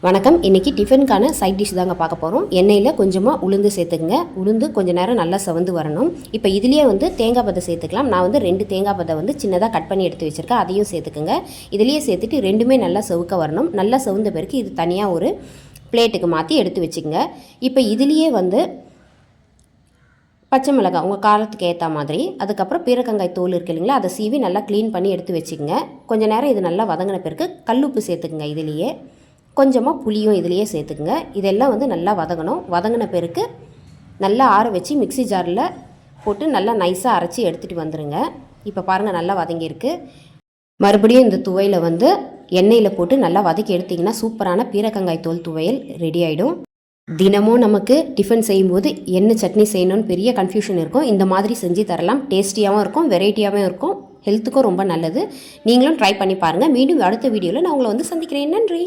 வணக்கம். இன்றைக்கி டிஃபனுக்கான side dish தாங்க பார்க்க போகிறோம். எண்ணெயில் கொஞ்சமாக உளுந்து சேர்த்துக்குங்க. உளுந்து கொஞ்சம் நேரம் நல்லா செவந்து வரணும். இப்போ இதுலேயே தேங்காய் பத்தை சேர்த்துக்கலாம். நான் 2 தேங்காய் பத்தை சின்னதாக கட் பண்ணி எடுத்து வச்சுருக்கேன். அதையும் சேர்த்துக்குங்க. இதுலேயே சேர்த்துட்டு ரெண்டுமே நல்லா செவுக்க வரணும். நல்லா செவந்த பிறகு இது தனியாக ஒரு பிளேட்டுக்கு மாற்றி எடுத்து வச்சுக்கோங்க. இப்போ இதுலேயே பச்சை மிளகாய் உங்கள் காரத்துக்கு ஏற்ற மாதிரி, அதுக்கப்புறம் பீரக்கங்காய் தோல் இருக்குது இல்லைங்களா, அதை சீவி நல்லா க்ளீன் பண்ணி எடுத்து வச்சுக்கோங்க. கொஞ்சம் நேரம் இது நல்லா வதங்கின பிறகு கல்லுப்பு சேர்த்துக்குங்க. இதுலேயே கொஞ்சமாக புளியும் இதிலையே சேர்த்துக்குங்க. இதெல்லாம் நல்லா வதங்கணும். வதங்கின பிறகு நல்லா ஆற வச்சு மிக்சி ஜாரில் போட்டு நல்லா நைஸாக அரைச்சி எடுத்துகிட்டு வந்துடுங்க. இப்போ பாருங்கள், நல்லா வதங்கியிருக்கு. மறுபடியும் இந்த துவையில் எண்ணெயில் போட்டு நல்லா வதக்கி எடுத்திங்கன்னா சூப்பரான பீரக்கங்காய் தோல் துவையல் ரெடி ஆகிடும். தினமும் நமக்கு டிஃபன் செய்யும்போது என்ன சட்னி செய்யணும்னு பெரிய கன்ஃபியூஷன் இருக்கும். இந்த மாதிரி செஞ்சு தரலாம். டேஸ்டியாகவும் இருக்கும், வெரைட்டியாகவும் இருக்கும், ஹெல்த்துக்கும் ரொம்ப நல்லது. நீங்களும் ட்ரை பண்ணி பாருங்கள். மீண்டும் அடுத்த வீடியோவில் நான் உங்களை சந்திக்கிறேன். நன்றி.